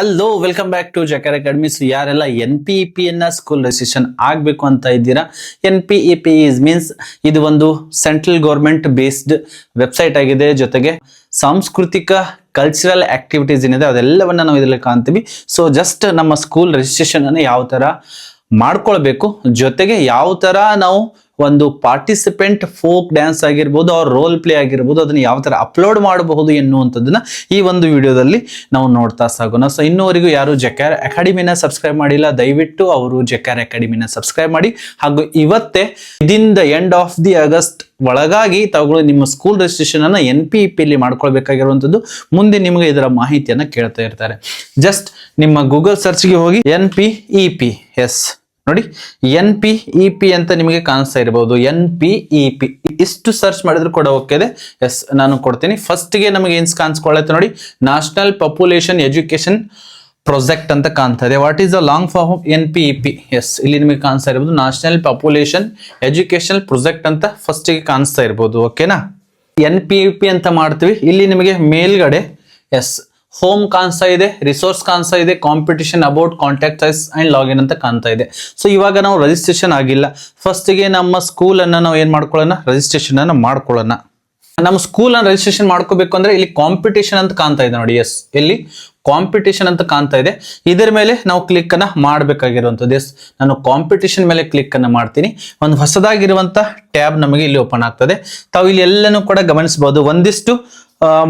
Hello welcome back to ಜಕರ್ academy. So ಯಾರೆಲ್ಲ NPEP school registration ಆಗಬೇಕು ಅಂತ ಇದ್ದೀರಾ, NPEP ಮೀನ್ಸ್ ಇದು ಒಂದು ಸೆಂಟ್ರಲ್ ಗೌರ್ಮೆಂಟ್ ಬೇಸ್ಡ್ ವೆಬ್ಸೈಟ್ ಆಗಿದೆ. ಜೊತೆಗೆ ಸಾಂಸ್ಕೃತಿಕ ಕಲ್ಚರಲ್ ಆಕ್ಟಿವಿಟೀಸ್ ಏನಿದೆ ಅದೆಲ್ಲವನ್ನ ನಾವು ಇದರಲ್ಲಿ ಕಾಣ್ತೀವಿ. ಸೊ ಜಸ್ಟ್ ನಮ್ಮ ಸ್ಕೂಲ್ ರಿಜಿಸ್ಟ್ರೇಷನ್ ಅನ್ನು ಯಾವ ತರ ಮಾಡ್ಕೊಳ್ಬೇಕು, ಜೊತೆಗೆ ಯಾವ ತರ ನಾವು ಒಂದು ಪಾರ್ಟಿಸಿಪೆಂಟ್ ಫೋಕ್ ಡ್ಯಾನ್ಸ್ ಆಗಿರ್ಬೋದು ಅವ್ರ ರೋಲ್ ಪ್ಲೇ ಆಗಿರ್ಬೋದು ಅದನ್ನ ಯಾವ ತರ ಅಪ್ಲೋಡ್ ಮಾಡಬಹುದು ಎನ್ನುವಂಥದ್ದನ್ನ ಈ ಒಂದು ವಿಡಿಯೋದಲ್ಲಿ ನಾವು ನೋಡ್ತಾ ಸಾಗೋಣ. ಸೊ ಇನ್ನೂವರೆಗೂ ಯಾರು ಜಕಾರ್ ಅಕಾಡೆಮಿನ ಸಬ್ಸ್ಕ್ರೈಬ್ ಮಾಡಿಲ್ಲ, ದಯವಿಟ್ಟು ಅವರು ಜಕಾರ್ ಅಕಾಡೆಮಿನ ಸಬ್ಸ್ಕ್ರೈಬ್ ಮಾಡಿ. ಹಾಗೂ ಇವತ್ತೇ within the end of the August ಒಳಗಾಗಿ ತಾವುಗಳು ನಿಮ್ಮ ಸ್ಕೂಲ್ ರಿಜಿಸ್ಟ್ರೇಷನ್ ಅನ್ನ NPEP ಅಲ್ಲಿ ಮಾಡ್ಕೊಳ್ಬೇಕಾಗಿರುವಂತದ್ದು. ಮುಂದೆ ನಿಮಗೆ ಇದರ ಮಾಹಿತಿಯನ್ನ ಕೇಳ್ತಾ ಇರ್ತಾರೆ. ಜಸ್ಟ್ ನಿಮ್ಮ ಗೂಗಲ್ ಸರ್ಚ್ಗೆ ಹೋಗಿ NPEP ನೋಡಿ, NPEP ಅಂತ ನಿಮಗೆ ಕಾಣಿಸ್ತಾ ಇರಬಹುದು. NPEP ಇಷ್ಟು ಸರ್ಚ್ ಮಾಡಿದ್ರು ಕೂಡ ಓಕೆ ಇದೆ. ನಾನು ಕೊಡ್ತೀನಿ. ಫಸ್ಟ್ ಗೆ ನಮಗೆ ಏನ್ ಕಾಣಿಸ್ಕೊಳ್ಳುತ್ತೆ ನೋಡಿ, ನ್ಯಾಷನಲ್ ಪಾಪ್ಯುಲೇಷನ್ ಎಜುಕೇಶನ್ ಪ್ರಾಜೆಕ್ಟ್ ಅಂತ ಕಾಣ್ತಾ ಇದೆ. What is the long form of NPEP? ಇಲ್ಲಿ ನಿಮಗೆ ಕಾಣಿಸ್ತಾ ಇರಬಹುದು ನ್ಯಾಷನಲ್ ಪಾಪ್ಯುಲೇಷನ್ ಎಜುಕೇಶನ್ ಪ್ರಾಜೆಕ್ಟ್ ಅಂತ ಫಸ್ಟ್ ಗೆ ಕಾಣಿಸ್ತಾ ಇರಬಹುದು. ಓಕೆನಾ, NPEP ಅಂತ ಮಾಡ್ತೀವಿ. ಇಲ್ಲಿ ನಿಮಗೆ ಮೇಲ್ಗಡೆ ಹೋಮ್ ಕಾಣಿಸ್ತಾ ಇದೆ, ರಿಸೋರ್ಸ್ ಕಾಣಿಸ್ತಾ ಇದೆ, competition about contact size and login ಅಂತ ಕಾಣ್ತಾ ಇದೆ. ಸೊ ಇವಾಗ ನಾವು ರಿಜಿಸ್ಟ್ರೇಷನ್ ಆಗಿಲ್ಲ. ಫಸ್ಟ್ ಗೆ ನಮ್ಮ ಸ್ಕೂಲ್ ಅನ್ನ ನಾವು ಏನ್ ಮಾಡ್ಕೊಳ್ಳೋಣ, ರಿಜಿಸ್ಟ್ರೇಷನ್ ಅನ್ನ ಮಾಡ್ಕೊಳ್ಳೋಣ. ನಮ್ಮ ಸ್ಕೂಲ್ ಅನ್ನ ರಿಜಿಸ್ಟ್ರೇಷನ್ ಮಾಡ್ಕೋಬೇಕು ಅಂದ್ರೆ ಇಲ್ಲಿ ಕಾಂಪಿಟಿಷನ್ ಅಂತ ಕಾಣ್ತಾ ಇದೆ ನೋಡಿ. ಇಲ್ಲಿ ಕಾಂಪಿಟಿಷನ್ ಅಂತ ಕಾಣ್ತಾ ಇದೆ. ಇದರ ಮೇಲೆ ನಾವು ಕ್ಲಿಕ್ ಅನ್ನ ಮಾಡಬೇಕಾಗಿರುವಂತದ್ದು. ನಾನು ಕಾಂಪಿಟಿಷನ್ ಮೇಲೆ ಕ್ಲಿಕ್ ಅನ್ನ ಮಾಡ್ತೀನಿ. ಒಂದು ಹೊಸದಾಗಿರುವಂತ ಟ್ಯಾಬ್ ನಮಗೆ ಇಲ್ಲಿ ಓಪನ್ ಆಗ್ತದೆ. ತಾವು ಇಲ್ಲಿ ಎಲ್ಲನೂ ಕೂಡ ಗಮನಿಸಬಹುದು. ಒಂದಿಷ್ಟು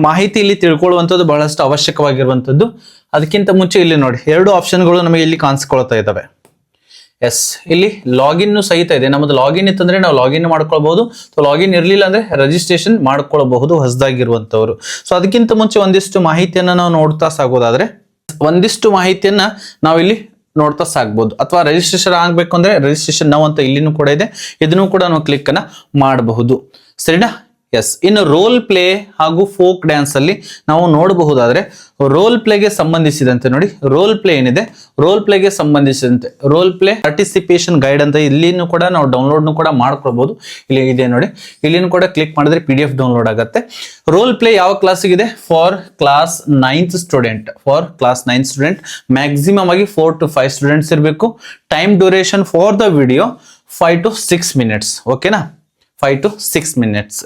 ಮಾಹಿತಿ ಇಲ್ಲಿ ತಿಳ್ಕೊಳ್ಳುವಂಥದ್ದು ಬಹಳಷ್ಟು ಅವಶ್ಯಕವಾಗಿರುವಂಥದ್ದು. ಅದಕ್ಕಿಂತ ಮುಂಚೆ ಇಲ್ಲಿ ನೋಡಿ, ಎರಡು ಆಪ್ಷನ್ಗಳು ನಮಗೆ ಇಲ್ಲಿ ಕಾಣಿಸ್ಕೊಳ್ತಾ ಇದ್ದಾವೆ. ಇಲ್ಲಿ ಲಾಗಿನ್ ಸಹಿತ ಇದೆ. ನಮ್ಮದು ಲಾಗಿನ್ ಇತ್ತಂದ್ರೆ ನಾವು ಲಾಗಿನ್ ಮಾಡ್ಕೊಳ್ಬಹುದು. ಸೊ ಲಾಗಿನ್ ಇರಲಿಲ್ಲ ಅಂದ್ರೆ ರಿಜಿಸ್ಟ್ರೇಷನ್ ಮಾಡ್ಕೊಳ್ಬಹುದು ಹೊಸದಾಗಿರುವಂತವ್ರು. ಸೊ ಅದಕ್ಕಿಂತ ಮುಂಚೆ ಒಂದಿಷ್ಟು ಮಾಹಿತಿಯನ್ನ ನಾವು ನೋಡ್ತಾ ಸಾಗೋದಾದ್ರೆ, ಒಂದಿಷ್ಟು ಮಾಹಿತಿಯನ್ನ ನಾವು ಇಲ್ಲಿ ನೋಡ್ತಾ ಸಾಗ್ಬೋದು. ಅಥವಾ ರಿಜಿಸ್ಟ್ರೇಷನ್ ಆಗ್ಬೇಕು ಅಂದ್ರೆ ರಿಜಿಸ್ಟ್ರೇಷನ್ ನಾವು ಅಂತ ಇಲ್ಲಿನೂ ಕೂಡ ಇದೆ. ಇದನ್ನು ಕೂಡ ನಾವು ಕ್ಲಿಕ್ ಅನ್ನ ಮಾಡಬಹುದು. ಸರಿನಾ? ಇನ್ನು ರೋಲ್ ಪ್ಲೇ ಹಾಗೂ ಫೋಕ್ ಡ್ಯಾನ್ಸ್ ಅಲ್ಲಿ ನಾವು ನೋಡಬಹುದಾದ್ರೆ, ರೋಲ್ ಪ್ಲೇಗೆ ಸಂಬಂಧಿಸಿದಂತೆ ನೋಡಿ, ರೋಲ್ ಪ್ಲೇ ಏನಿದೆ, ರೋಲ್ ಪ್ಲೇಗೆ ಸಂಬಂಧಿಸಿದಂತೆ ರೋಲ್ ಪ್ಲೇ ಪಾರ್ಟಿಸಿಪೇಷನ್ ಗೈಡ್ ಅಂತ ಇಲ್ಲಿನೂ ಕೂಡ ನಾವು ಡೌನ್ಲೋಡ್ ಕೂಡ ಮಾಡ್ಕೊಳ್ಬಹುದು. ಇಲ್ಲಿ ಇದೆ ನೋಡಿ, ಇಲ್ಲಿನೂ ಕೂಡ ಕ್ಲಿಕ್ ಮಾಡಿದ್ರೆ PDF ಡೌನ್ಲೋಡ್ ಆಗುತ್ತೆ. ರೋಲ್ ಪ್ಲೇ ಯಾವ ಕ್ಲಾಸಿಗಿದೆ? For class 9th student. For class 9th student maximum ಆಗಿ 4 to 5 ಸ್ಟೂಡೆಂಟ್ಸ್ ಇರಬೇಕು. Time duration for the video 5 to 6 minutes. ಓಕೆನಾ, 5 to 6 minutes.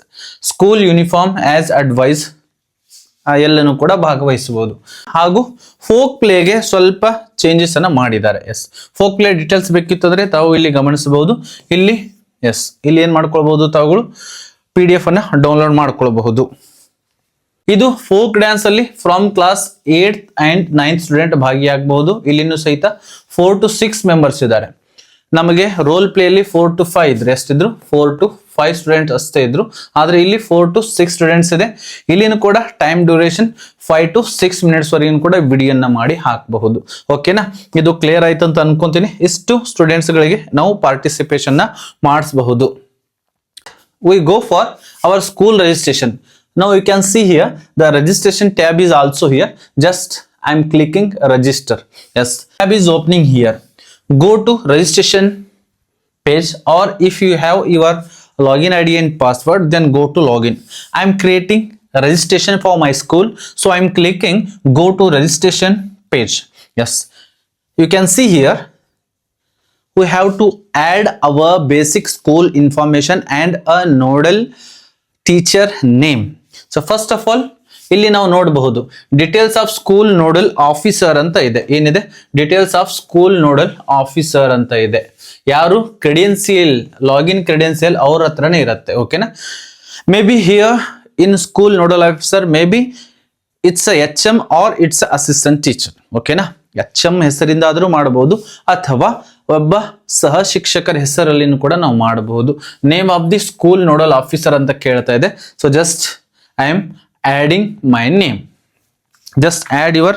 School uniform as advise ಎಲ್ಲನೂ ಕೂಡ ಭಾಗವಹಿಸಬಹುದು. ಹಾಗೂ ಫೋಕ್ ಪ್ಲೇಗೆ ಸ್ವಲ್ಪ ಚೇಂಜಸ್ ಅನ್ನ ಮಾಡಿದ್ದಾರೆ. ಫೋಕ್ ಪ್ಲೇ ಡೀಟೇಲ್ಸ್ ಬೇಕಿತ್ತಂದ್ರೆ ತಾವು ಇಲ್ಲಿ ಗಮನಿಸಬಹುದು. ಇಲ್ಲಿ ಇಲ್ಲಿ ಏನ್ ಮಾಡ್ಕೊಳ್ಬಹುದು, ತಾವುಗಳು PDF ಅನ್ನ ಡೌನ್ಲೋಡ್ ಮಾಡ್ಕೊಳ್ಬಹುದು. ಇದು ಫೋಕ್ ಡ್ಯಾನ್ಸ್ ಅಲ್ಲಿ from class 8th and 9th student ಭಾಗಿಯಾಗಬಹುದು. ಇಲ್ಲಿನೂ ಸಹಿತ 4 to 6 ಮೆಂಬರ್ಸ್ ಇದ್ದಾರೆ. ನಮಗೆ ರೋಲ್ ಪ್ಲೇ ಅಲ್ಲಿ 4 to 5 ಇದ್ರೆ ಎಷ್ಟಿದ್ರು, 4 to 5 ಸ್ಟೂಡೆಂಟ್ ಅಷ್ಟೇ ಇದ್ರು. ಆದ್ರೆ ಇಲ್ಲಿ 4 to 6 ಸ್ಟೂಡೆಂಟ್ಸ್ ಇದೆ. ಇಲ್ಲಿನೂ ಕೂಡ ಟೈಮ್ ಡ್ಯೂರೇಷನ್ 5 to 6 minutes ವರೆಗೂ ಕೂಡ ವಿಡಿಯೋನ ಮಾಡಿ ಹಾಕಬಹುದು. ಓಕೆನಾ, ಇದು ಕ್ಲಿಯರ್ ಆಯ್ತು ಅಂತ ಅನ್ಕೊಂತೀನಿ. ಇಷ್ಟು ಸ್ಟೂಡೆಂಟ್ಸ್ ಗಳಿಗೆ ನಾವು ಪಾರ್ಟಿಸಿಪೇಷನ್ ನ ಮಾಡಿಸಬಹುದು. We go for our school registration. Now you can see here the registration tab is also here. Just I am clicking register. Tab is opening here. Go to registration page, or if you have your login ID and password, then go to login. I am creating a registration for my school, so I am clicking go to registration page. You can see here we have to add our basic school information and a nodal teacher name. So first of all, ಇಲ್ಲಿ ನಾವು ನೋಡಬಹುದು details of school nodal officer ಅಂತ ಇದೆ. ಏನಿದೆ? Details of school nodal officer ಅಂತ ಇದೆ. ಯಾರು? ಕ್ರೆಡೆನ್ಸಿಯಲ್, login ಕ್ರೆಡೆನ್ಸಿಯಲ್ ಅವ್ರ ಹತ್ರನೇ ಇರುತ್ತೆ. ಓಕೆನಾ, may be here in school nodal officer may be it's HM or it's assistant teacher. ಓಕೆನಾ, HM ಹೆಸರಿಂದ ಆದ್ರೂ ಮಾಡಬಹುದು, ಅಥವಾ ಒಬ್ಬ ಸಹ ಶಿಕ್ಷಕರ ಹೆಸರಲ್ಲಿನೂ ಕೂಡ ನಾವು ಮಾಡಬಹುದು. Name of the school nodal officer ಅಂತ ಕೇಳ್ತಾ ಇದೆ. So just I am adding my name. Just add your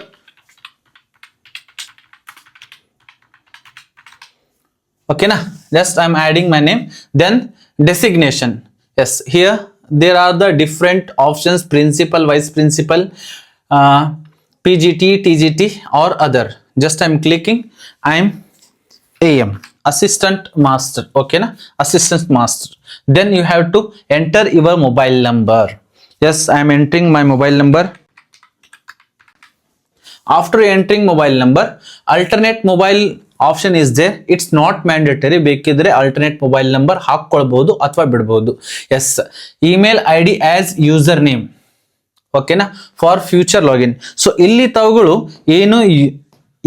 okay na, just I am adding my name. Then designation. Here there are the different options: principal, vice principal, PGT, TGT or other. Just I am clicking, I am AM, assistant master. Okay na, assistant master. Then you have to enter your mobile number. I am entering my mobile number. After entering mobile number, alternate mobile option is there. It's not mandatory. ಬೇಕಿದ್ರೆ alternate mobile number ಹಾಕ್ಕೊಳ್ಬಹುದು ಅಥವಾ ಬಿಡಬಹುದು. Yes, email I D as user name, ಓಕೆನಾ, for future login. So ಇಲ್ಲಿ ತಾವುಗಳು ಏನು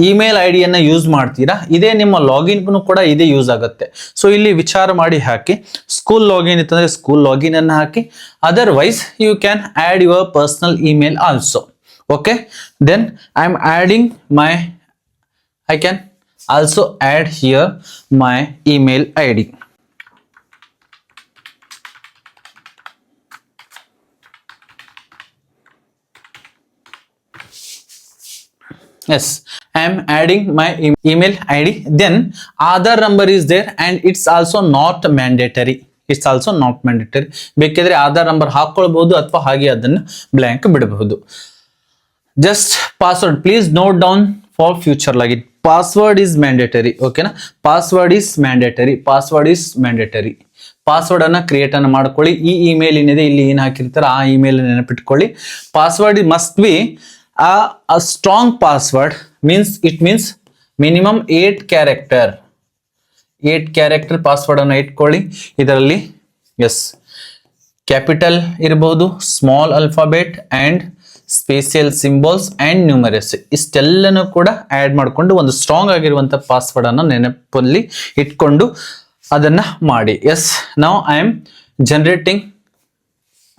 email I ಡಿಯನ್ನ use ಮಾಡ್ತೀರಾ, ಇದೇ ನಿಮ್ಮ ಲಾಗಿನ್ಗೂ ಕೂಡ ಇದೇ ಯೂಸ್ ಆಗುತ್ತೆ. ಸೊ ಇಲ್ಲಿ ವಿಚಾರ ಮಾಡಿ ಹಾಕಿ. ಸ್ಕೂಲ್ ಲಾಗಿನ್ ಇತ್ತಂದ್ರೆ ಸ್ಕೂಲ್ ಲಾಗಿನ್ ಅನ್ನು ಹಾಕಿ. Otherwise you can add your personal email also. Okay, then I'm adding I can also add here my email ID. Yes, I'm adding my email ID. Then Aadhaar number is there and it's also not mandatory. It's also not mandatory. ಬೇಕಿದ್ರೆ Aadhaar number ಹಾಕೊಳ್ಬಹುದು ಅಥವಾ ಹಾಗೆ ಅದನ್ನು blank ಬಿಡಬಹುದು. Just password, please note down for future login. Password is mandatory. Okay na, password is mandatory. Password is mandatory. Password ಅನ್ನ create ಅನ್ನ ಮಾಡ್ಕೊಳ್ಳಿ. ಈ email ಏನಿದೆ ಇಲ್ಲಿ ಏನ್ ಹಾಕಿರ್ತಾರೆ ಆ ಇಮೇಲ್ ನೆನಪಿಟ್ಕೊಳ್ಳಿ. Password must be a strong password, means it means minimum 8 character password ಅನ್ನ ಇಟ್ಕೊಳ್ಳಿ. ಇದರಲ್ಲಿ ಎಸ್ ಕ್ಯಾಪಿಟಲ್ ಇರಬಹುದು, small alphabet and special symbols and numerous, ಇಷ್ಟೆಲ್ಲನೂ ಕೂಡ ಆಡ್ ಮಾಡಿಕೊಂಡು ಒಂದು ಸ್ಟ್ರಾಂಗ್ ಆಗಿರುವಂತ ಪಾಸ್ವರ್ಡ್ ಅನ್ನು ನೆನಪಲ್ಲಿ ಇಟ್ಕೊಂಡು ಅದನ್ನ ಮಾಡಿ. Yes, now I am generating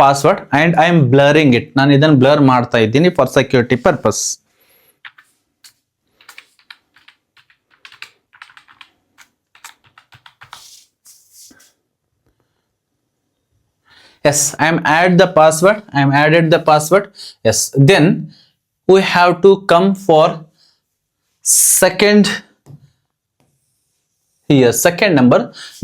password and I am blurring it. ನಾನು ಇದನ್ನು ಬ್ಲರ್ ಮಾಡ್ತಾ ಇದ್ದೀನಿ for security purpose. Yes, I am add the password. I am added the password. Yes, then we have to come for second here. Second number,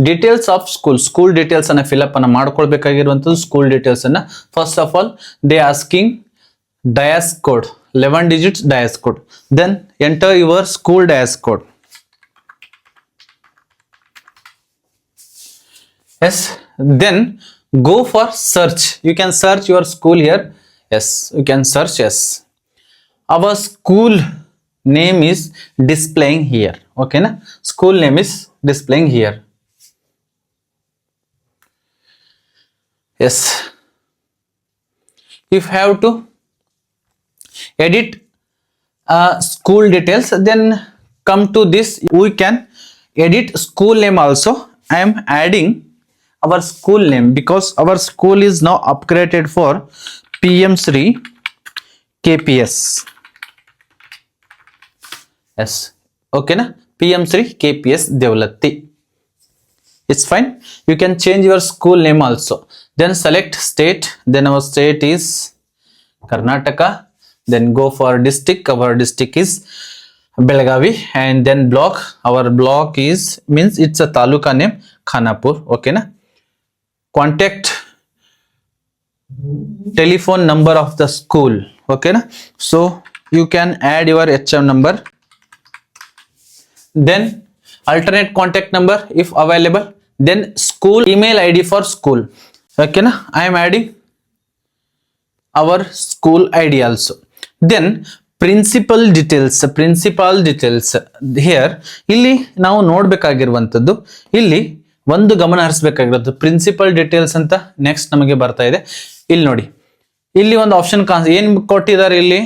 details of school details ಅನ್ನ fill up ಅನ್ನ ಮಾಡ್ಕೊಳ್ಬೇಕಾಗಿರುವಂತದ್ದು. School details ಅನ್ನ first of all they asking DIAS code, 11 digits DIAS code. Then enter your school DIAS code. Yes, then go for search. You can search your school here. Yes, you can search. Yes, our school name is displaying here. Okay na, school name is displaying here. Yes, if have to edit school details, then come to this. We can edit school name also. I am adding our school name because our school is now upgraded for PM Sri KPS. Yes, okay na, PM Sri KPS Devlatti. It's fine. You can change your school name also. Then select state. Then our state is Karnataka. Then go for district. Our district is Belagavi. And then block. Our block is, means it's a taluka name, Khanapur. Okay na. Contact telephone number of the school. Okay na, so you can add your HM number. Then alternate contact number if available. Then school email ID for school. Okay na, I am adding our school ID also. Then principal details here. ಇಲ್ಲಿ ನಾವು ನೋಡ್ಬೇಕಾಗಿರುವಂತದ್ದು, ಇಲ್ಲಿ ಒಂದು ಗಮನ ಹರಿಸಬೇಕಾಗಿರೋದು principal details ಅಂತ next ನಮಗೆ ಬರ್ತಾ ಇದೆ. ಇಲ್ಲಿ ನೋಡಿ, ಇಲ್ಲಿ ಒಂದು ಆಪ್ಷನ್ ಏನ್ ಕೊಟ್ಟಿದ್ದಾರೆ, ಇಲ್ಲಿ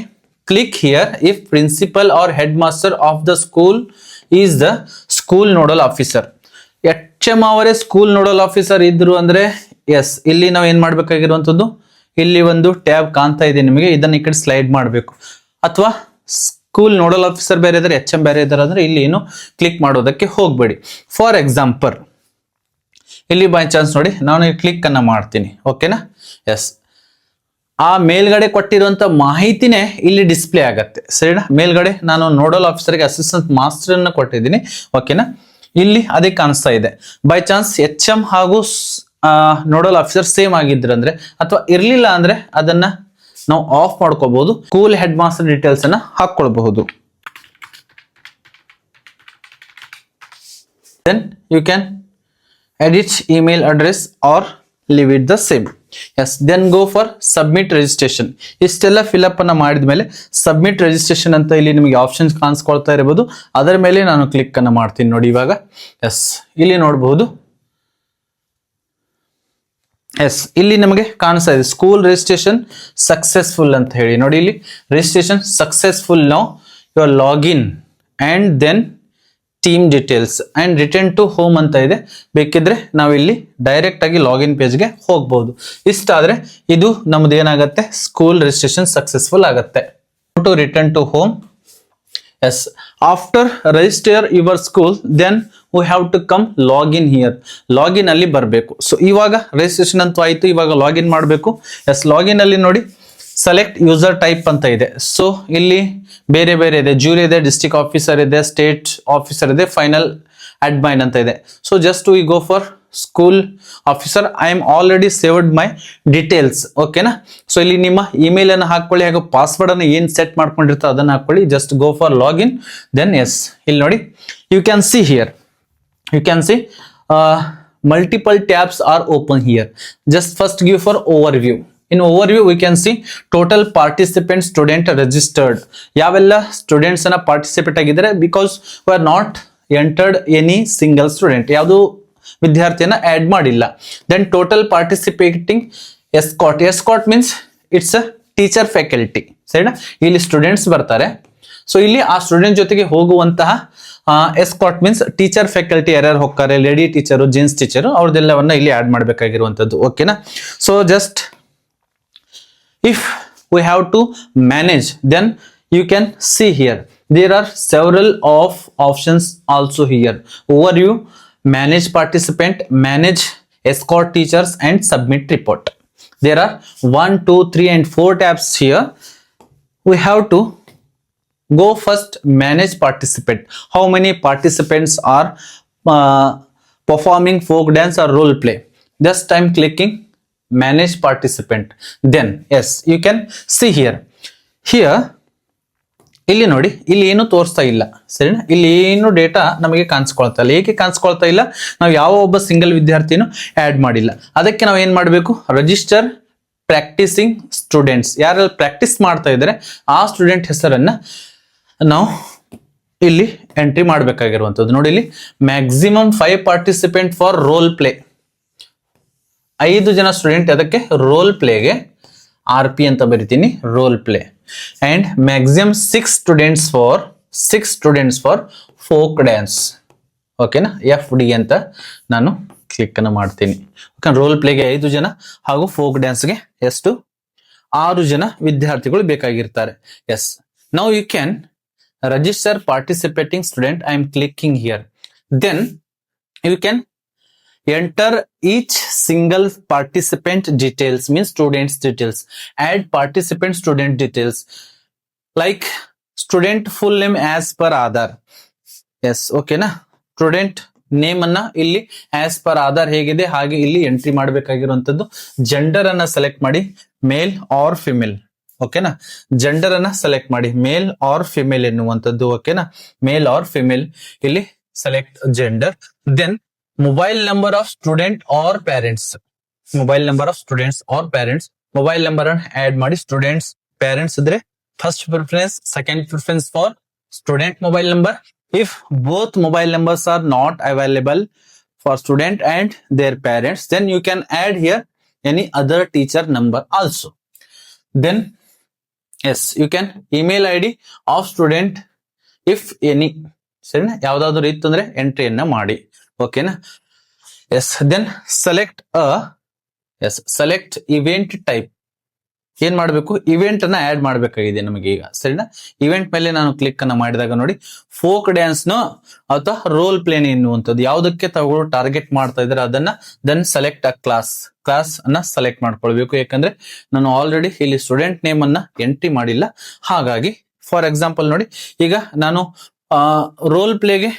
click here if principal or head master of the school is the school nodal officer. HM ಅವರೇ ಸ್ಕೂಲ್ ನೋಡಲ್ ಆಫೀಸರ್ ಇದ್ರು ಅಂದ್ರೆ ಎಸ್, ಇಲ್ಲಿ ನಾವು ಏನ್ ಮಾಡ್ಬೇಕಾಗಿರುವಂತದ್ದು, ಇಲ್ಲಿ ಒಂದು ಟ್ಯಾಬ್ ಕಾಣ್ತಾ ಇದೆ ನಿಮಗೆ, ಇದನ್ನ ಈ ಕಡೆ ಸ್ಲೈಡ್ ಮಾಡಬೇಕು. ಅಥವಾ ಸ್ಕೂಲ್ ನೋಡಲ್ ಆಫೀಸರ್ ಬೇರೆ ಇದ್ದಾರೆ, HM ಬೇರೆ ಇದ್ದಾರೆ ಅಂದ್ರೆ ಇಲ್ಲಿ ಏನು ಕ್ಲಿಕ್ ಮಾಡೋದಕ್ಕೆ ಹೋಗ್ಬೇಡಿ. ಫಾರ್ ಎಕ್ಸಾಂಪಲ್ ಇಲ್ಲಿ ಬೈ ಚಾನ್ಸ್ ನೋಡಿ ನಾನು ಕ್ಲಿಕ್ ಅನ್ನ ಮಾಡ್ತೀನಿ. ಓಕೆನಾ, ಎಸ್, ಆ ಮೇಲ್ಗಡೆ ಕೊಟ್ಟಿರುವಂತ ಮಾಹಿತಿನೇ ಇಲ್ಲಿ ಡಿಸ್ಪ್ಲೇ ಆಗತ್ತೆ. ಸರಿನಾ, ಮೇಲ್ಗಡೆ ನಾನು ನೋಡಲ್ ಆಫೀಸರ್ಗೆ ಅಸಿಸ್ಟೆಂಟ್ ಮಾಸ್ಟರ್ ಅನ್ನ ಕೊಟ್ಟಿದ್ದೀನಿ. ಓಕೆನಾ, ಇಲ್ಲಿ ಅದೇ ಕಾಣಿಸ್ತಾ ಇದೆ. ಬೈ ಚಾನ್ಸ್ HM ಹಾಗೂ ನೋಡಲ್ ಆಫೀಸರ್ ಸೇಮ್ ಆಗಿದ್ರು ಅಂದ್ರೆ ಅಥವಾ ಇರ್ಲಿಲ್ಲ ಅಂದ್ರೆ ಅದನ್ನ ನಾವು ಆಫ್ ಮಾಡ್ಕೋಬಹುದು. ಸ್ಕೂಲ್ ಹೆಡ್ ಮಾಸ್ಟರ್ ಡೀಟೇಲ್ಸ್ ಅನ್ನ ಹಾಕೊಳ್ಬಹುದು. Then you can edit email address or leave it the same. Yes, then go for submit registration. ಇಷ್ಟೆಲ್ಲ ಫಿಲಪ್ ಅನ್ನ ಮಾಡಿದ್ಮೇಲೆ ಸಬ್ಮಿಟ್ ರಿಜಿಸ್ಟ್ರೇಷನ್ ಅಂತ ಇಲ್ಲಿ ನಿಮಗೆ ಆಪ್ಷನ್ಸ್ ಕಾಣಿಸ್ಕೊಳ್ತಾ ಇರಬಹುದು. ಅದರ ಮೇಲೆ ನಾನು ಕ್ಲಿಕ್ ಅನ್ನ ಮಾಡ್ತೀನಿ ನೋಡಿ ಇವಾಗ. ಎಸ್, ಇಲ್ಲಿ ನೋಡಬಹುದು. ಎಸ್, ಇಲ್ಲಿ ನಮಗೆ ಕಾಣಿಸ್ತಾ ಇದೆ ಸ್ಕೂಲ್ ರಿಜಿಸ್ಟ್ರೇಷನ್ ಸಕ್ಸೆಸ್ಫುಲ್ ಅಂತ ಹೇಳಿ. ನೋಡಿ ಇಲ್ಲಿ registration successful. Now your login and then team details and return to home ಅಂತ ಇದೆ. ಬೇಕಿದ್ರೆ ನಾವು ಇಲ್ಲಿ ಡೈರೆಕ್ಟ್ ಆಗಿ ಲಾಗಿನ್ ಪೇಜ್ಗೆ ಹೋಗ್ಬಹುದು. ಇಷ್ಟಾದ್ರೆ ಇದು ನಮ್ದು ಏನಾಗುತ್ತೆ, ಸ್ಕೂಲ್ ರಿಜಿಸ್ಟ್ರೇಷನ್ ಸಕ್ಸೆಸ್ಫುಲ್ ಆಗುತ್ತೆ. To return to home. Yes, after register your school then we have to come login here. Login ಅಲ್ಲಿ ಬರಬೇಕು. ಸೊ ಇವಾಗ ರಿಜಿಸ್ಟ್ರೇಷನ್ ಅಂತೂ ಆಯ್ತು, ಇವಾಗ ಲಾಗಿನ್ ಮಾಡಬೇಕು. ಎಸ್, ಲಾಗಿನ್ ಅಲ್ಲಿ ನೋಡಿ ಸೆಲೆಕ್ಟ್ ಯೂಸರ್ ಟೈಪ್ ಅಂತ ಇದೆ. ಸೊ ಇಲ್ಲಿ ಬೇರೆ ಬೇರೆ ಇದೆ, ಜ್ಯೂರಿ ಇದೆ, ಡಿಸ್ಟ್ರಿಕ್ಟ್ ಆಫೀಸರ್ ಇದೆ, ಸ್ಟೇಟ್ ಆಫೀಸರ್ ಇದೆ, ಫೈನಲ್ ಅಡ್ಮೈನ್ ಅಂತ ಇದೆ. So just we go for school officer. I am already saved my details. ಓಕೆನಾ. ಸೊ ಇಲ್ಲಿ ನಿಮ್ಮ ಇಮೇಲ್ ಅನ್ನು ಹಾಕೊಳ್ಳಿ, ಹಾಗೂ ಪಾಸ್ವರ್ಡ್ ಅನ್ನು ಏನ್ ಸೆಟ್ ಮಾಡ್ಕೊಂಡಿರ್ತಾರೆ ಅದನ್ನ ಹಾಕೊಳ್ಳಿ. Just go for login then yes. ಇಲ್ಲಿ ನೋಡಿ you can see here, you can see multiple tabs are open here. Just first give for overview. In overview we can see total participant student registered. ಯಾವೆಲ್ಲ students ಅನ್ನ participate ಆಗಿದ್ದಾರೆ, because we are not entered any single student. ಯಾವುದು ವಿದ್ಯಾರ್ಥಿಯನ್ನ add ಮಾಡಿಲ್ಲ. Then total participating escort. Escort means it's a teacher faculty. ಸರಿನಾ, ಇಲ್ಲಿ students ಬರ್ತಾರೆ. So ಇಲ್ಲಿ ಆ ಸ್ಟೂಡೆಂಟ್ ಜೊತೆಗೆ ಹೋಗುವಂತಹ ಎಸ್ಕಾಟ್ ಮೀನ್ಸ್ ಟೀಚರ್ ಫ್ಯಾಕಲ್ಟಿ ಯಾರ್ಯಾರು ಹೋಗ್ತಾರೆ, ಲೇಡಿ ಟೀಚರು, ಜೆಂಟ್ಸ್ ಟೀಚರು, ಅವ್ರದ್ದೆಲ್ಲವನ್ನ ಇಲ್ಲಿ ಆಡ್ ಮಾಡಬೇಕಾಗಿರುವಂತದ್ದು. ಓಕೆನಾ. So just if we have to manage then you can see here there are several of options also here. Overview, manage participant, manage escort teachers and submit report. There are 1, 2, 3 and 4 tabs here. We have to go first manage participant. How many participants are performing folk dance or role play? Just I'm clicking manage participant. Then yes, you can see here. ಇಲ್ಲಿ ನೋಡಿ, ಇಲ್ಲಿ ಏನು ತೋರಿಸ್ತಾ ಇಲ್ಲ. ಸರಿನಾ, ಇಲ್ಲಿ ಏನು data ನಮಗೆ ಕಾಣಿಸ್ಕೊಳ್ತಾ ಇಲ್ಲ. ಏಕೆ ಕಾಣಿಸ್ಕೊಳ್ತಾ ಇಲ್ಲ? ನಾವು ಯಾವ ಒಬ್ಬ ಸಿಂಗಲ್ ವಿದ್ಯಾರ್ಥಿನೂ ಆಡ್ ಮಾಡಿಲ್ಲ. ಅದಕ್ಕೆ ನಾವು ಏನ್ ಮಾಡಬೇಕು, ರಿಜಿಸ್ಟರ್ ಪ್ರಾಕ್ಟೀಸಿಂಗ್ ಸ್ಟೂಡೆಂಟ್ಸ್. ಯಾರೆಲ್ಲ ಪ್ರಾಕ್ಟೀಸ್ ಮಾಡ್ತಾ ಇದ್ದಾರೆ ಆ ಸ್ಟೂಡೆಂಟ್ ಹೆಸರನ್ನ ನಾವು ಇಲ್ಲಿ ಎಂಟ್ರಿ ಮಾಡಬೇಕಾಗಿರುವಂಥದ್ದು. ನೋಡಿ ಇಲ್ಲಿ maximum 5 participant for role play. 5 ಜನ ಸ್ಟೂಡೆಂಟ್ ಅದಕ್ಕೆ ರೋಲ್ ಪ್ಲೇಗೆ RP ಅಂತ ಬರಿತೀನಿ, role play. And maximum 6 students for folk dance. ಓಕೆನಾ, FD ಅಂತ ನಾನು ಕ್ಲಿಕ್ ಅನ್ನು ಮಾಡ್ತೀನಿ. ಓಕೆ, ರೋಲ್ ಪ್ಲೇಗೆ 5 ಜನ ಹಾಗೂ ಫೋಕ್ ಡ್ಯಾನ್ಸ್ಗೆ ಎಷ್ಟು 6 ಜನ ವಿದ್ಯಾರ್ಥಿಗಳು ಬೇಕಾಗಿರ್ತಾರೆ. Yes, now you can register participating student. I am clicking here. Then you can enter each single participant details, means students details. Add participant student details like student full name as per Aadhaar. Yes, okay na. Student name ಅನ್ನ ಇಲ್ಲಿ as per Aadhaar ಹೇಗಿದೆ ಹಾಗೆ ಇಲ್ಲಿ entry ಮಾಡಬೇಕಾಗಿರುವಂತದ್ದು. Gender ಅನ್ನ select ಮಾಡಿ, male or female. ಓಕೆನಾ, gender ಅನ್ನ ಸೆಲೆಕ್ಟ್ ಮಾಡಿ, ಮೇಲ್ ಆರ್ ಫಿಮೇಲ್ ಎನ್ನುವಂಥದ್ದು. ಓಕೆನಾ, ಮೇಲ್ ಆರ್ ಫಿಮೇಲ್, ಇಲ್ಲಿ select gender. Then mobile number of student or parents. Mobile number of students or parents, mobile number ಅನ್ನು ಆಡ್ ಮಾಡಿ. ಸ್ಟೂಡೆಂಟ್ಸ್ ಪೇರೆಂಟ್ಸ್ ಇದ್ರೆ first preference, second preference for student mobile number. If both mobile numbers are not available for student and their parents, then you can add here any other teacher number also. Then yes, you can email ID of student if any. ಸರಿನಾ, ಯಾವ್ದಾದ್ರು ಇತ್ತು ಅಂದ್ರೆ ಎಂಟ್ರಿಯನ್ನ ಮಾಡಿ. ಓಕೆನಾ. Yes, then select event type. ಏನ್ ಮಾಡ್ಬೇಕು, event ಅನ್ನ ಆಡ್ ಮಾಡ್ಬೇಕಾಗಿದೆ ನಮಗೆ ಈಗ. ಸರಿನಾ, ಇವೆಂಟ್ ಮೇಲೆ ನಾನು ಕ್ಲಿಕ್ ಅನ್ನ ಮಾಡಿದಾಗ ನೋಡಿ ಫೋಕ್ ಡ್ಯಾನ್ಸ್ ನ ಅಥವಾ ರೋಲ್ ಪ್ಲೇನ್ ಎನ್ನುವಂಥದ್ದು ಯಾವುದಕ್ಕೆ ತಗೊಳ್ಳೋ ಟಾರ್ಗೆಟ್ ಮಾಡ್ತಾ ಇದ್ದಾರೆ ಅದನ್ನ ದೆನ್ ಸೆಲೆಕ್ಟ್ ಅ ಕ್ಲಾಸ್ ಅನ್ನ ಸೆಲೆಕ್ಟ್ ಮಾಡ್ಕೊಳ್ಬೇಕು. ಯಾಕಂದ್ರೆ ನಾನು ಆಲ್ರೆಡಿ ಇಲ್ಲಿ ಸ್ಟೂಡೆಂಟ್ ನೇಮ್ ಅನ್ನ ಎಂಟ್ರಿ ಮಾಡಿಲ್ಲ. ಹಾಗಾಗಿ ಫಾರ್ ಎಕ್ಸಾಂಪಲ್ ನೋಡಿ, ಈಗ ನಾನು ರೋಲ್ ಪ್ಲೇಗೆ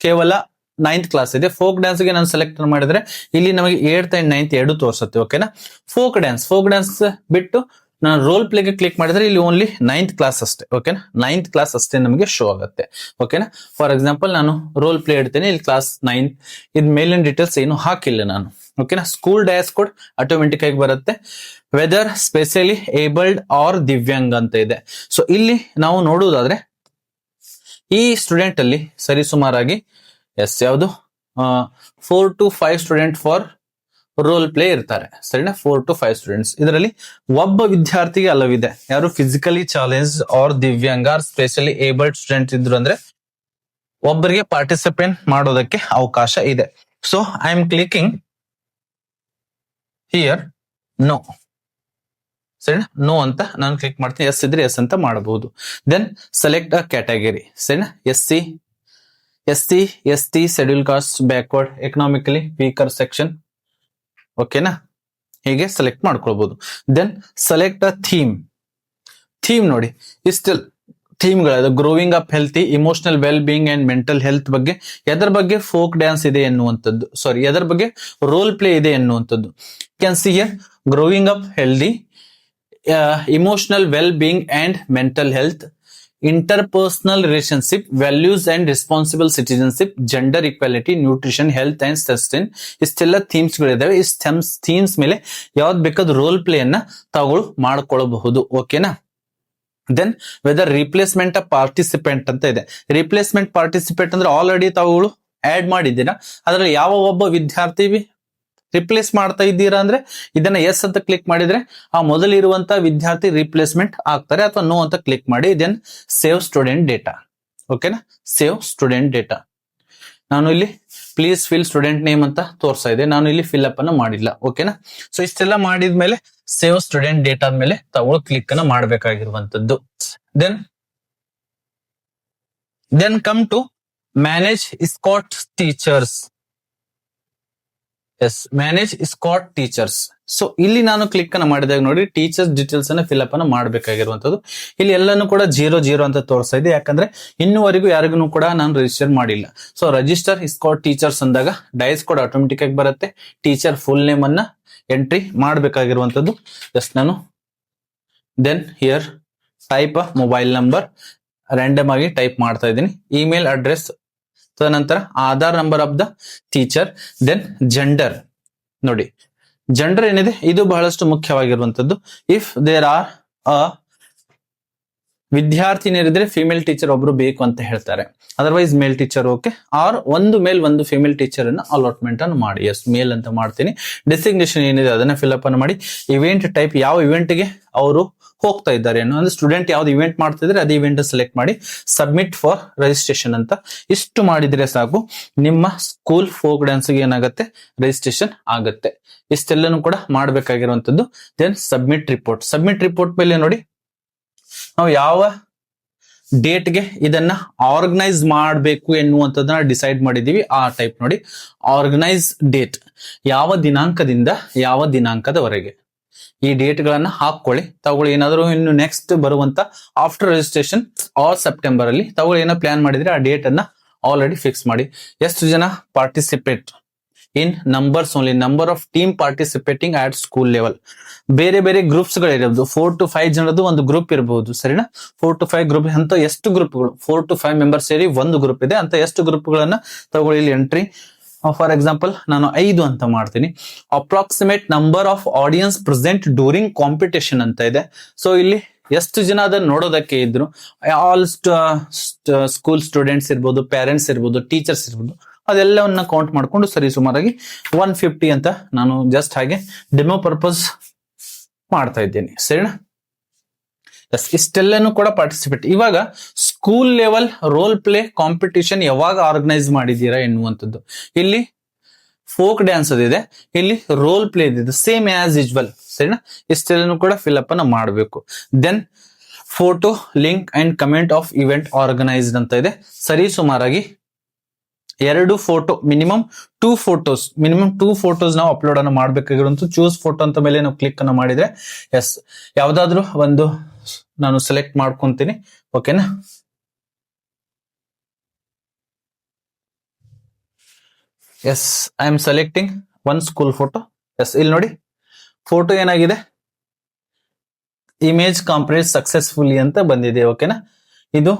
ಕೇವಲ 9th ಕ್ಲಾಸ್ ಇದೆ. ಫೋಕ್ ಡ್ಯಾನ್ಸ್ ಗೆ ನಾನು ಸೆಲೆಕ್ಟ್ ಮಾಡಿದ್ರೆ ಇಲ್ಲಿ ನಮಗೆ 8th and 9th ಎರಡು ತೋರಿಸುತ್ತೆ. ಓಕೆನಾ. ಫೋಕ್ ಡ್ಯಾನ್ಸ್ ಬಿಟ್ಟು ನಾನು ರೋಲ್ ಪ್ಲೇಗೆ ಕ್ಲಿಕ್ ಮಾಡಿದ್ರೆ ಇಲ್ಲಿ ಓನ್ಲಿ 9th ಕ್ಲಾಸ್ ಅಷ್ಟೇ. ಓಕೆನಾ, 9th ಕ್ಲಾಸ್ ಅಷ್ಟೇ ನಮಗೆ ಶೋ ಆಗುತ್ತೆ. ಓಕೆನಾ, ಫಾರ್ ಎಕ್ಸಾಂಪಲ್ ನಾನು ರೋಲ್ ಪ್ಲೇ ಇಡ್ತೇನೆ, ಇಲ್ಲಿ ಕ್ಲಾಸ್ 9 ಇದ್ ಮೇಲಿನ ಡೀಟೇಲ್ಸ್ ಏನು ಹಾಕಿಲ್ಲ ನಾನು. ಓಕೆನಾ, ಸ್ಕೂಲ್ ಡಯಾಸ್ ಕೋಡ್ ಆಟೋಮೆಟಿಕ್ ಆಗಿ ಬರುತ್ತೆ. Whether specially abled or divyang ಅಂತ ಇದೆ. ಸೊ ಇಲ್ಲಿ ನಾವು ನೋಡುವುದಾದ್ರೆ ಈ ಸ್ಟೂಡೆಂಟ್ ಅಲ್ಲಿ ಸರಿಸುಮಾರಾಗಿ ಯಾವುದು 4 to 5 student for role play ಇರ್ತಾರೆ. ಸರಿನಾ, 4 to 5 ಸ್ಟೂಡೆಂಟ್ಸ್. ಇದರಲ್ಲಿ ಒಬ್ಬ ವಿದ್ಯಾರ್ಥಿಗೆ ಅಲವಿದೆ. ಯಾರು physically challenge or divyang or specially abled student ಇದ್ರು ಅಂದ್ರೆ ಒಬ್ಬರಿಗೆ ಪಾರ್ಟಿಸಿಪೇಟ್ ಮಾಡೋದಕ್ಕೆ ಅವಕಾಶ ಇದೆ. So I am clicking here no. ಸರಿನಾ, ನೋ ಅಂತ ನಾನು ಕ್ಲಿಕ್ ಮಾಡ್ತೀನಿ. ಎಸ್ ಇದ್ರೆ ಎಸ್ ಅಂತ ಮಾಡಬಹುದು. Then select a category. ಸರಿನಾ, SC ST schedule caste backward economically weaker section. ಓಕೆನಾ, ಹೀಗೆ ಸೆಲೆಕ್ಟ್ ಮಾಡ್ಕೊಳ್ಬಹುದು. ದೆನ್ ಸೆಲೆಕ್ಟ್ ಅ ಥೀಮ್ ನೋಡಿ, ಇಷ್ಟೆಲ್ಲ ಥೀಮ್ಗಳು growing up healthy, emotional well being and mental health ಬಗ್ಗೆ, ಎದರ ಬಗ್ಗೆ ಫೋಕ್ ಡ್ಯಾನ್ಸ್ ಇದೆ ಎನ್ನುವಂಥದ್ದು, ಸಾರಿ ಎದರ ಬಗ್ಗೆ ರೋಲ್ ಪ್ಲೇ ಇದೆ ಎನ್ನುವಂಥದ್ದು. Can see here growing up healthy, emotional well being and mental health, interpersonal relationship, values and responsible citizenship, gender equality, nutrition, health and sustain. ಇಷ್ಟೆಲ್ಲ themes ಗಳಿದಾವೆ. ಈ ಥೀಮ್ಸ್ ಮೇಲೆ ಯಾವ್ದು ಬೇಕಾದ ರೋಲ್ ಪ್ಲೇ ಅನ್ನ ತಾವುಗಳು ಮಾಡ್ಕೊಳ್ಳಬಹುದು. ಓಕೆನಾ, then whether replacement of participant ಅಂತ ಇದೆ. ರಿಪ್ಲೇಸ್ಮೆಂಟ್ ಪಾರ್ಟಿಸಿಪೆಂಟ್ ಅಂದ್ರೆ ಆಲ್ರೆಡಿ ತಾವುಗಳು ಆಡ್ ಮಾಡಿದ್ದೀರಾ, ಅದರಲ್ಲಿ ಯಾವ ಒಬ್ಬ ವಿದ್ಯಾರ್ಥಿ ರಿಪ್ಲೇಸ್ ಮಾಡ್ತಾ ಇದ್ದೀರಾ ಅಂದ್ರೆ ಇದನ್ನ ಎಸ್ ಅಂತ ಕ್ಲಿಕ್ ಮಾಡಿದ್ರೆ ಆ ಮೊದಲಿರುವಂತಹ ವಿದ್ಯಾರ್ಥಿ ರಿಪ್ಲೇಸ್ಮೆಂಟ್ ಆಗ್ತಾರೆ, ಅಥವಾ ನೋ ಅಂತ ಕ್ಲಿಕ್ ಮಾಡಿ ದೆನ್ ಸೇವ್ ಸ್ಟೂಡೆಂಟ್ ಡೇಟಾ. ಓಕೆನಾ, ಸೇವ್ ಸ್ಟೂಡೆಂಟ್ ಡೇಟಾ. ನಾನು ಇಲ್ಲಿ ಪ್ಲೀಸ್ ಫಿಲ್ ಸ್ಟೂಡೆಂಟ್ ನೇಮ್ ಅಂತ ತೋರಿಸ್ತಾ ಇದೆ, ನಾನು ಇಲ್ಲಿ ಫಿಲ್ ಅಪ್ ಅನ್ನ ಮಾಡಿಲ್ಲ. ಓಕೆನಾ, ಸೊ ಇಷ್ಟೆಲ್ಲ ಮಾಡಿದ್ಮೇಲೆ ಸೇವ್ ಸ್ಟೂಡೆಂಟ್ ಡೇಟಾ ಮೇಲೆ ತಾವು ಕ್ಲಿಕ್ ಅನ್ನ ಮಾಡಬೇಕಾಗಿರುವಂತದ್ದು. Then come to manage scout teachers. Manage scout teachers. So ಇಲ್ಲಿ ನಾನು ಕ್ಲಿಕ್ ಅನ್ನ ಮಾಡಿದಾಗ ನೋಡಿ ಟೀಚರ್ಸ್ ಡೀಟೇಲ್ಸ್ ಅನ್ನ ಫಿಲ್ ಅಪ್ ಅನ್ನ ಮಾಡಬೇಕಾಗಿರುವಂತದ್ದು. ಇಲ್ಲಿ ಎಲ್ಲಾನು ಕೂಡ 0 ಅಂತ ತೋರಿಸ್ತಾ ಇದೆ, ಯಾಕಂದ್ರೆ ಇನ್ನುವರೆಗೂ ಯಾರಿಗೂ ಕೂಡ ನಾನು ರಿಜಿಸ್ಟರ್ ಮಾಡಿಲ್ಲ. ಸೊ ರಿಜಿಸ್ಟರ್ ಸ್ಕಾಟ್ ಟೀಚರ್ಸ್ ಅಂದಾಗ ಡೈಸ್ ಕೋಡ್ ಆಟೋಮೆಟಿಕ್ ಆಗಿ ಬರುತ್ತೆ. ಟೀಚರ್ ಫುಲ್ ನೇಮ್ ಅನ್ನ ಎಂಟ್ರಿ ಮಾಡಬೇಕಾಗಿರುವಂತದ್ದು. ಜಸ್ಟ್ ನಾನು then here type mobile number random ಆಗಿ ಟೈಪ್ ಮಾಡ್ತಾ ಇದ್ದೀನಿ. ಇಮೇಲ್ ಅಡ್ರೆಸ್, ತದನಂತರ Aadhaar number of the teacher, then gender. ನೋಡಿ ಜೆಂಡರ್ ಏನಿದೆ ಇದು ಬಹಳಷ್ಟು ಮುಖ್ಯವಾಗಿರುವಂತದ್ದು. ಇಫ್ ದೇರ್ ಆರ್ ಅ ವಿದ್ಯಾರ್ಥಿನಿಯರಿದ್ರೆ ಫಿಮೇಲ್ ಟೀಚರ್ ಒಬ್ರು ಬೇಕು ಅಂತ ಹೇಳ್ತಾರೆ, otherwise male teacher okay. Or ಒಂದು ಮೇಲ್ ಒಂದು ಫಿಮೇಲ್ ಟೀಚರ್ ಅನ್ನ ಅಲಾಟ್ಮೆಂಟ್ ಅನ್ನು ಮಾಡಿ. ಎಸ್ ಮೇಲ್ ಅಂತ ಮಾಡ್ತೀನಿ. ಡೆಸಿಗ್ನೇಷನ್ ಏನಿದೆ ಅದನ್ನ ಫಿಲ್ ಅಪ್ ಅನ್ನು ಮಾಡಿ. ಇವೆಂಟ್ ಟೈಪ್ ಯಾವ ಇವೆಂಟ್ ಗೆ ಅವರು ಹೋಗ್ತಾ ಇದ್ದಾರೆ ಅನ್ನೋ, ಅಂದ್ರೆ ಸ್ಟೂಡೆಂಟ್ ಯಾವ್ದು ಇವೆಂಟ್ ಮಾಡ್ತಿದ್ರೆ ಅದೇ ಇವೆಂಟ್ ಸೆಲೆಕ್ಟ್ ಮಾಡಿ ಸಬ್ಮಿಟ್ ಫಾರ್ ರಿಜಿಸ್ಟ್ರೇಷನ್ ಅಂತ ಇಷ್ಟು ಮಾಡಿದ್ರೆ ಸಾಕು, ನಿಮ್ಮ ಸ್ಕೂಲ್ ಫೋಕ್ ಡ್ಯಾನ್ಸ್ ಗೆ ಏನಾಗುತ್ತೆ ರಿಜಿಸ್ಟ್ರೇಷನ್ ಆಗುತ್ತೆ. ಇಷ್ಟೆಲ್ಲನೂ ಕೂಡ ಮಾಡಬೇಕಾಗಿರುವಂತದ್ದು. Then submit report. Submit report ಮೇಲೆ ನೋಡಿ ನಾವು ಯಾವ ಡೇಟ್ಗೆ ಇದನ್ನ ಆರ್ಗನೈಸ್ ಮಾಡಬೇಕು ಎನ್ನುವಂಥದ್ದನ್ನ ಡಿಸೈಡ್ ಮಾಡಿದೀವಿ. ಆ ಟೈಪ್ ನೋಡಿ ಆರ್ಗನೈಸ್ ಡೇಟ್, ಯಾವ ದಿನಾಂಕದಿಂದ ಯಾವ ದಿನಾಂಕದವರೆಗೆ ಈ ಡೇಟ್ ಗಳನ್ನ ಹಾಕೊಳ್ಳಿ. ತಾವುಗಳು ಏನಾದರೂ ಇನ್ನು ನೆಕ್ಸ್ಟ್ ಬರುವಂತ ಆಫ್ಟರ್ ರಿಜಿಸ್ಟ್ರೇಷನ್ ಆರ್ ಸೆಪ್ಟೆಂಬರ್ ಅಲ್ಲಿ ತಾವುಗಳು ಏನೋ ಪ್ಲಾನ್ ಮಾಡಿದ್ರೆ ಆ ಡೇಟ್ ಅನ್ನ ಆಲ್ರೆಡಿ ಫಿಕ್ಸ್ ಮಾಡಿ. ಎಷ್ಟು ಜನ participate in numbers only, number of team participating at school level. ಬೇರೆ ಬೇರೆ ಗ್ರೂಪ್ಸ್ ಗಳಿರಬಹುದು. 4 to 5 ಜನದ್ದು ಒಂದು ಗ್ರೂಪ್ ಇರಬಹುದು. ಸರಿನಾ, 4 to 5 ಗ್ರೂಪ್ ಅಂತ ಎಷ್ಟು ಗ್ರೂಪ್ಗಳು 4 to 5 ಮೆಂಬರ್ಸ್ ಸೇರಿ ಒಂದು ಗ್ರೂಪ್ ಇದೆ ಅಂತ ಎಷ್ಟು ಗ್ರೂಪ್ಗಳನ್ನ ತಗೊಳ್ಳಿ ಇಲ್ಲಿ ಎಂಟ್ರಿ. ಫಾರ್ ಎಕ್ಸಾಂಪಲ್ ನಾನು 5 ಅಂತ ಮಾಡ್ತೀನಿ. Approximate number of audience present during competition ಅಂತ ಇದೆ. ಸೊ ಇಲ್ಲಿ ಎಷ್ಟು ಜನ ಅದನ್ನ ನೋಡೋದಕ್ಕೆ ಇದ್ರು, ಆಲ್ ಸ್ಕೂಲ್ ಸ್ಟೂಡೆಂಟ್ಸ್ ಇರ್ಬೋದು, ಪೇರೆಂಟ್ಸ್ ಇರ್ಬೋದು, ಟೀಚರ್ಸ್ ಇರ್ಬೋದು, ಅದೆಲ್ಲವನ್ನ ಕೌಂಟ್ ಮಾಡ್ಕೊಂಡು ಸರಿ ಸುಮಾರಾಗಿ 150 ಅಂತ ನಾನು ಜಸ್ಟ್ ಹಾಗೆ ಡೆಮೋ ಪರ್ಪಸ್ ಮಾಡ್ತಾ ಇದ್ದೇನೆ. ಸರಿನಾ, ಇಷ್ಟೆಲ್ಲನೂ ಕೂಡ ಪಾರ್ಟಿಸಿಪೇಟ್. ಇವಾಗ school level role play competition ಯಾವಾಗ ಆರ್ಗನೈಸ್ ಮಾಡಿದೀರಾ ಎನ್ನುವಂಥದ್ದು. ಇಲ್ಲಿ ಫೋಕ್ ಡ್ಯಾನ್ಸ್ ಅದಿದೆ, ಇಲ್ಲಿ ರೋಲ್ ಪ್ಲೇ ಇದೆ, ಸೇಮ್ ಆಸ್ ಯೂಶುವಲ್. ಸರಿನಾ, ಇಷ್ಟೆಲ್ಲನೂ ಕೂಡ ಫಿಲ್ ಅಪ್ ಅನ್ನ ಮಾಡಬೇಕು. Then photo link and comment of event organised ಅಂತ ಇದೆ. ಸರಿ ಸುಮಾರಾಗಿ 2 ಫೋಟೋ, ಮಿನಿಮಮ್ 2 ಫೋಟೋಸ್ ನಾವು ಅಪ್ಲೋಡ್ ಅನ್ನು ಮಾಡಬೇಕಾಗಿರುವಂತ. ಚೂಸ್ ಫೋಟೋ ಅಂತ ಮೇಲೆ ನಾವು ಕ್ಲಿಕ್ ಅನ್ನು ಮಾಡಿದ್ರೆ ಎಸ್ ಯಾವ್ದಾದ್ರು ಒಂದು ನಾನು ಸೆಲೆಕ್ಟ್ ಮಾಡ್ಕೊಂತೀನಿ. ಓಕೆನಾ, yes I am selecting one school photo. Yes ಇಲ್ಲಿ ನೋಡಿ ಫೋಟೋ ಏನಾಗಿದೆ, ಇಮೇಜ್ ಕಾಂಪ್ರೆಸ್ ಸಕ್ಸೆಸ್ಫುಲಿ ಅಂತ ಬಂದಿದೆ. ಓಕೆನಾ, ಇದು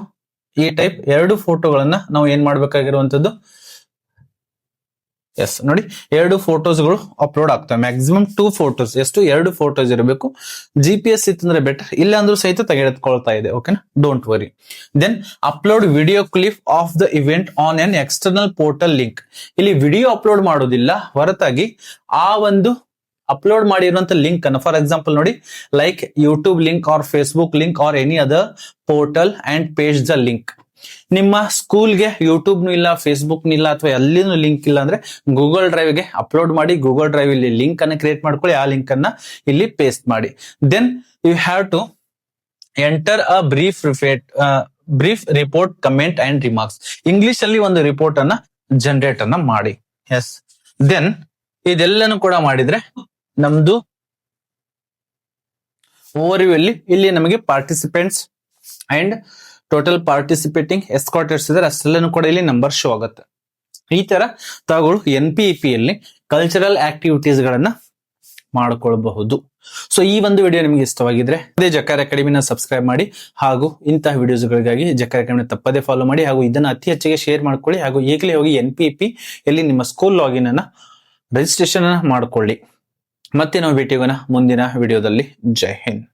ಈ ಟೈಪ್ 2 ಫೋಟೋಗಳನ್ನ ನಾವು ಏನ್ ಮಾಡ್ಬೇಕಾಗಿರುವಂತದ್ದು, ಎಸ್ ನೋಡಿ 2 ಫೋಟೋಸ್ಗಳು ಅಪ್ಲೋಡ್ ಆಗ್ತವೆ. ಮ್ಯಾಕ್ಸಿಮಮ್ 2 ಫೋಟೋಸ್, ಎಷ್ಟು 2 ಫೋಟೋಸ್ ಇರಬೇಕು. GPS ಇತ್ತಂದ್ರೆ ಬೆಟರ್, ಇಲ್ಲ ಅಂದ್ರೂ ಸಹಿತ ತೆಗೆದುಕೊಳ್ತಾ ಇದೆ. ಓಕೆನಾ, don't worry. Then upload video clip of the event on an external portal link. ಇಲ್ಲಿ ವಿಡಿಯೋ ಅಪ್ಲೋಡ್ ಮಾಡೋದಿಲ್ಲ, ಹೊರತಾಗಿ ಆ ಒಂದು ಅಪ್ಲೋಡ್ ಮಾಡಿರುವಂತ ಲಿಂಕ್ ಅನ್ನು, ಫಾರ್ ಎಕ್ಸಾಂಪಲ್ ನೋಡಿ, like YouTube link or Facebook link or any other portal and page the link. ನಿಮ್ಮ ಸ್ಕೂಲ್ಗೆ ಯೂಟ್ಯೂಬ್ ಇಲ್ಲ, ಫೇಸ್ಬುಕ್ ಇಲ್ಲ, ಅಥವಾ ಎಲ್ಲಿನೂ ಲಿಂಕ್ ಇಲ್ಲ ಅಂದ್ರೆ ಗೂಗಲ್ ಡ್ರೈವ್ ಗೆ ಅಪ್ಲೋಡ್ ಮಾಡಿ, ಗೂಗಲ್ ಡ್ರೈವ್ ಇಲ್ಲಿ ಲಿಂಕ್ ಅನ್ನು ಕ್ರಿಯೇಟ್ ಮಾಡ್ಕೊಳ್ಳಿ, ಆ ಲಿಂಕ್ ಅನ್ನ ಇಲ್ಲಿ ಪೇಸ್ಟ್ ಮಾಡಿ. Then you have to enter a brief report, comment and remarks. English ಅಲ್ಲಿ ಒಂದು ರಿಪೋರ್ಟ್ ಅನ್ನ ಜನರೇಟ್ ಅನ್ನ ಮಾಡಿ. ಎಸ್, ದೆನ್ ಇದೆಲ್ಲನೂ ಕೂಡ ಮಾಡಿದ್ರೆ ನಮ್ದು ಓವರ್ವ್ಯೂ ಇಲ್ಲಿ ನಮಗೆ ಪಾರ್ಟಿಸಿಪೆಂಟ್ಸ್ ಅಂಡ್ ಟೋಟಲ್ ಪಾರ್ಟಿಸಿಪೇಟಿಂಗ್ ಎಸ್ಕಾಟರ್ಸ್ ಇದ್ದಾರೆ, ಅಷ್ಟೆಲ್ಲನೂ ಕೂಡ ಇಲ್ಲಿ ನಂಬರ್ ಶೋ ಆಗುತ್ತೆ. ಈ ತರ ತಾವುಗಳು NPEP ಯಲ್ಲಿ ಕಲ್ಚರಲ್ ಆಕ್ಟಿವಿಟೀಸ್ ಗಳನ್ನ ಮಾಡ್ಕೊಳ್ಬಹುದು. ಸೊ ಈ ಒಂದು ವಿಡಿಯೋ ನಿಮಗೆ ಇಷ್ಟವಾಗಿದ್ರೆ ಅದೇ ಜಕಾರ ಅಕಾಡೆಮಿನ ಸಬ್ಸ್ಕ್ರೈಬ್ ಮಾಡಿ, ಹಾಗೂ ಇಂತಹ ವಿಡಿಯೋಸ್ಗಳಿಗಾಗಿ ಜಕಾರ ಅಕಾಡೆಮಿ ತಪ್ಪದೇ ಫಾಲೋ ಮಾಡಿ, ಹಾಗೂ ಇದನ್ನ ಅತಿ ಹೆಚ್ಚಿಗೆ ಶೇರ್ ಮಾಡ್ಕೊಳ್ಳಿ, ಹಾಗೂ ಈಗಲೇ ಹೋಗಿ NPEP ಯಲ್ಲಿ ನಿಮ್ಮ ಸ್ಕೂಲ್ ಲಾಗಿನ್ ಅನ್ನ ರಿಜಿಸ್ಟ್ರೇಷನ್ ಮಾಡ್ಕೊಳ್ಳಿ. ಮತ್ತೆ ನಾವು ಭೇಟಿಯಾಗೋಣ ಮುಂದಿನ ವಿಡಿಯೋದಲ್ಲಿ. ಜೈ ಹಿಂದ್.